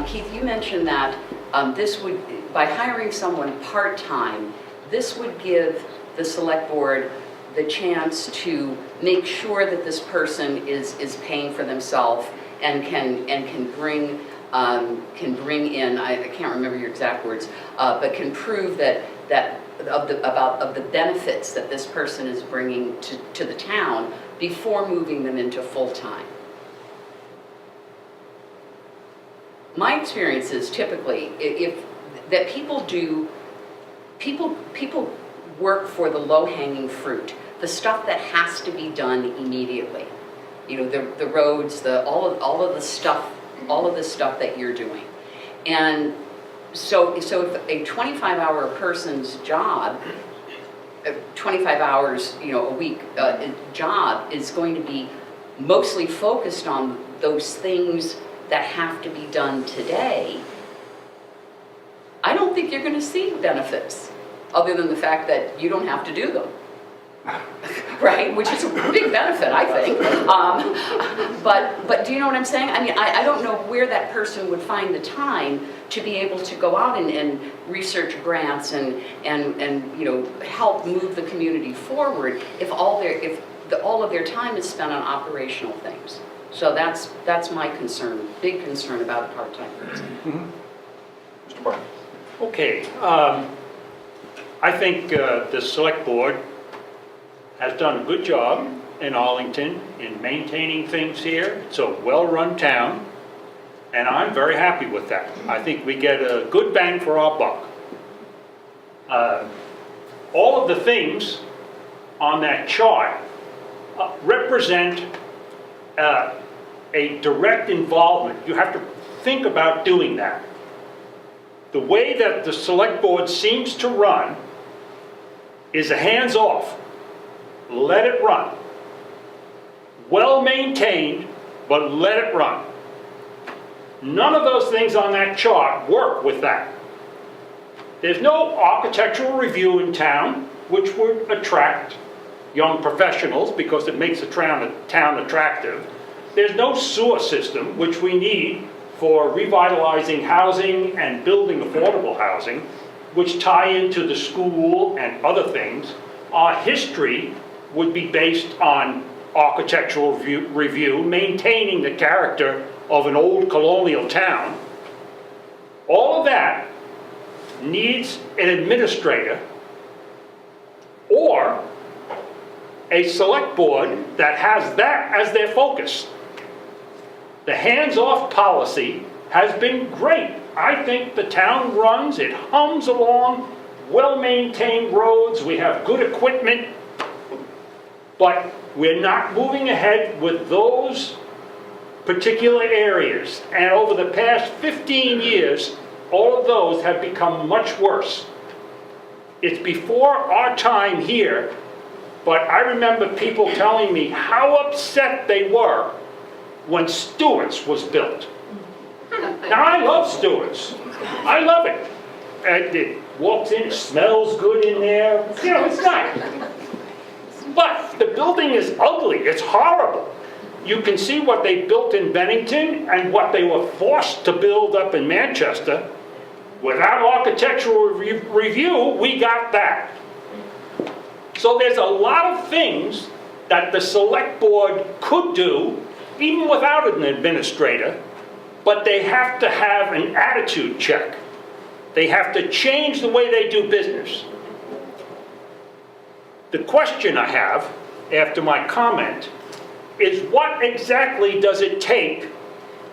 Keith, you mentioned that this would, by hiring someone part-time, this would give the select board the chance to make sure that this person is paying for themselves and can bring in, I can't remember your exact words, but can prove that of the benefits that this person is bringing to the town before moving them into full-time. My experience is typically that people work for the low-hanging fruit, the stuff that has to be done immediately. You know, the roads, all of the stuff that you're doing. And so if a 25-hour person's job, 25 hours, a week job is going to be mostly focused on those things that have to be done today, I don't think you're going to see benefits other than the fact that you don't have to do them. Right, which is a big benefit, I think. But do you know what I'm saying? I mean, I don't know where that person would find the time to be able to go out and research grants and help move the community forward if all of their time is spent on operational things. So that's my concern, big concern about a part-time person. Mm-hmm. Mr. Barton. Okay, I think the select board has done a good job in Arlington in maintaining things here. It's a well-run town, and I'm very happy with that. I think we get a good bang for our buck. All of the things on that chart represent a direct involvement. You have to think about doing that. The way that the select board seems to run is a hands-off. Let it run. Well maintained, but let it run. None of those things on that chart work with that. There's no architectural review in town, which would attract young professionals because it makes the town attractive. There's no sewer system, which we need for revitalizing housing and building affordable housing, which tie into the school and other things. Our history would be based on architectural review, maintaining the character of an old colonial town. All of that needs an administrator or a select board that has that as their focus. The hands-off policy has been great. I think the town runs, it hums along, well-maintained roads, we have good equipment, but we're not moving ahead with those particular areas. And over the past 15 years, all of those have become much worse. It's before our time here, but I remember people telling me how upset they were when Stewart's was built. Now I love Stewart's. I love it. It walks in, it smells good in there. It's nice. But the building is ugly. It's horrible. You can see what they built in Bennington and what they were forced to build up in Manchester. Without architectural review, we got that. So there's a lot of things that the select board could do, even without an administrator, but they have to have an attitude check. They have to change the way they do business. The question I have, after my comment, is what exactly does it take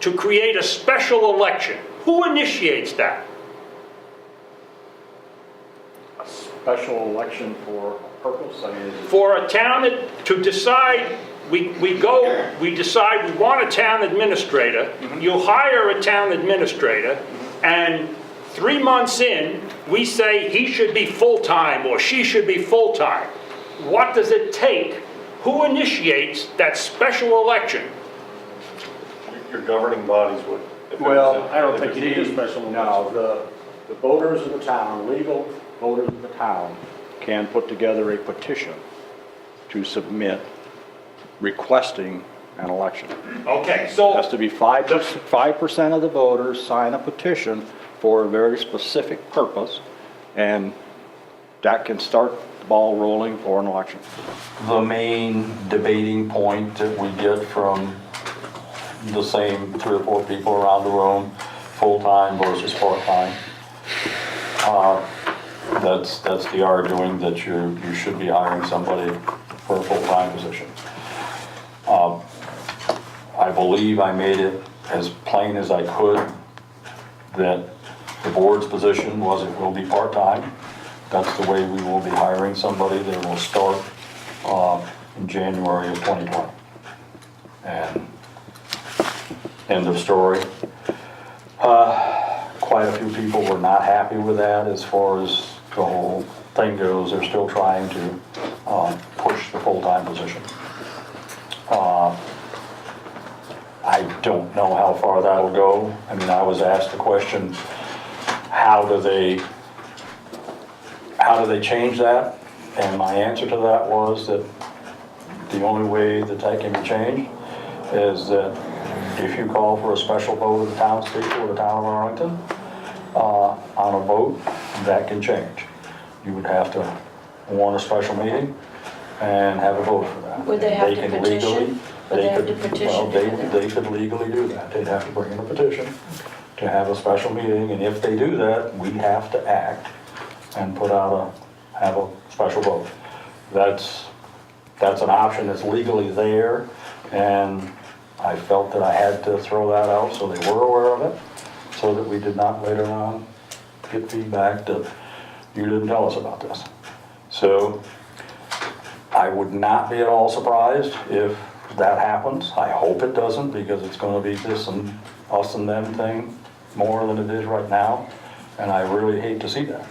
to create a special election? Who initiates that? A special election for a purpose? I mean, For a town to decide, we decide we want a town administrator, Mm-hmm. you hire a town administrator, Mm-hmm. and 3 months in, we say he should be full-time or she should be full-time. What does it take? Who initiates that special election? Your governing bodies would. well, I don't think you need a special election. No, the voters of the town, legal voters of the town, can put together a petition to submit requesting an election. Okay, Has so, to be 5% of the voters sign a petition for a very specific purpose, and that can start the ball rolling for an election. The main debating point that we get from the same 3 or 4 people around the room, full-time versus part-time. That's the arguing that you should be hiring somebody for a full-time position. I believe I made it as plain as I could that the board's position was it will be part-time. That's the way we will be hiring somebody that will start in January of 2020. And end of story. Quite a few people were not happy with that as far as the whole thing goes. They're still trying to push the full-time position. I don't know how far that'll go. I mean, I was asked the question, how do they change that? And my answer to that was that the only way that can be changed is that if you call for a special vote of the townspeople of the town of Arlington on a vote, that can change. You would have to warn a special meeting and have a vote for that. Would they have to can petition? legally- Would they have to could- petition well, to do that? They could legally do that. They'd have to bring in a petition to have a special meeting, and if they do that, we have to act and have a special vote. That's an option that's legally there, and I felt that I had to throw that out so they were aware of it, so that we did not later on get feedback that you didn't tell us about this. So I would not be at all surprised if that happens. I hope it doesn't, because it's gonna be this and us and them thing more than it is right now, and I really hate to see that.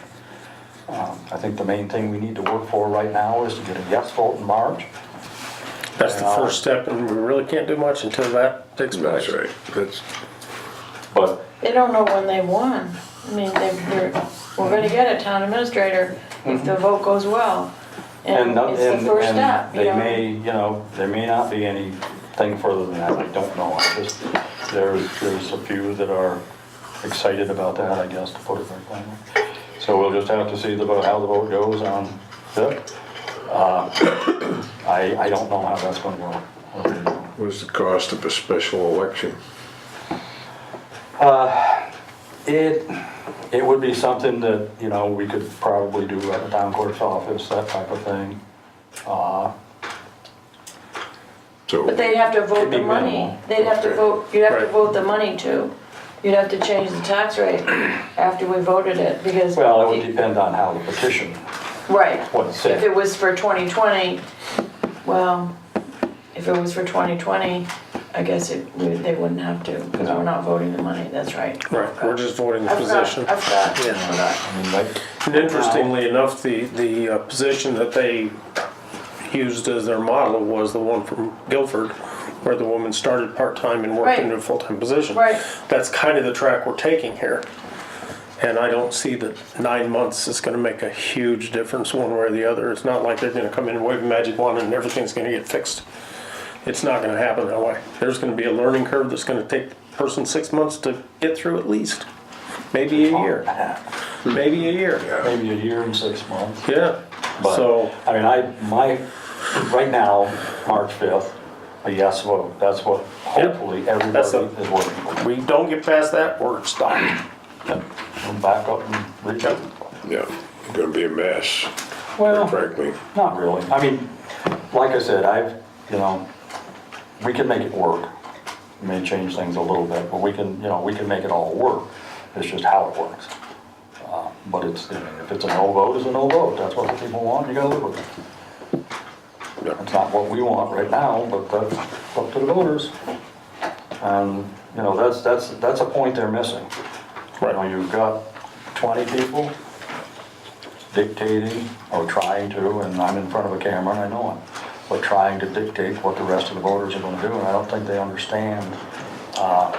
I think the main thing we need to work for right now is to get a yes vote in March. That's the first step, and we really can't do much until that takes place. That's right. That's, But They don't know when they won. I mean, we're gonna get a town administrator if the vote goes well. And it's the first step, you they know? may, there may not be anything further than that, I don't know. There's a few that are excited about that, I guess, to put it very plainly. So we'll just have to see how the vote goes on that. I don't know how that's gonna go. what's the cost of a special election? It would be something that, we could probably do at the town clerk's office, that type of thing. So, But they'd have to vote It'd be the money. minimal. They'd have to vote, you'd have to Right. vote the money too. You'd have to change the tax rate after we voted it, because. Well, it would depend on how the petition, Right. what it If said. it was for 2020, well, if it was for 2020, I guess they wouldn't have to, because we're not voting the money, that's right. Right, we're just voting the I forgot, position. I forgot. Yeah. I forgot. I mean, like, And interestingly enough, the position that they used as their model was the one from Guilford, where the woman started part-time and worked Right. into a full-time position. Right. That's kind of the track we're taking here. And I don't see that 9 months is gonna make a huge difference one way or the other. It's not like they're gonna come in and wave a magic wand and everything's gonna get fixed. It's not gonna happen that way. There's gonna be a learning curve that's gonna take the person 6 months to get through at least. Maybe a year. Maybe a year. maybe a year and 6 months. Yeah. But, So, I mean, right now, March 5th, a yes vote, that's what hopefully everybody That's the- is working for. we don't get past that, we're stopped. We'll back up and reach out. yeah, it's gonna be a mess, Well, frankly. not really. I mean, like I said, we can make it work. We may change things a little bit, but we can make it all work. It's just how it works. But if it's a no vote, it's a no vote. That's what the people want, you gotta live with it. Yeah. It's not what we want right now, but that's up to the voters. And, that's a point they're missing. You've got 20 people dictating, or trying to, and I'm in front of a camera and I know it, but trying to dictate what the rest of the voters are gonna do, and I don't think they understand the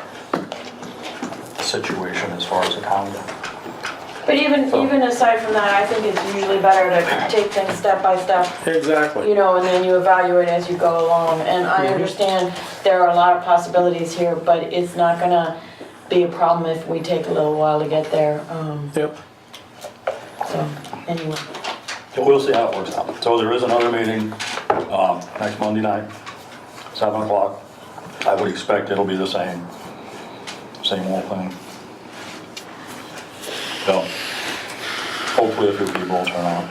situation as far as the town goes. But even aside from that, I think it's usually better to take things step by step, Exactly. you know, and then you evaluate as you go along. And I understand there are a lot of possibilities here, but it's not gonna be a problem if we take a little while to get there. Yep. So, anyway. So we'll see how it works out. So there is another meeting, next Monday night, 7 o'clock. I would expect it'll be the same old thing. So hopefully a few people will turn out.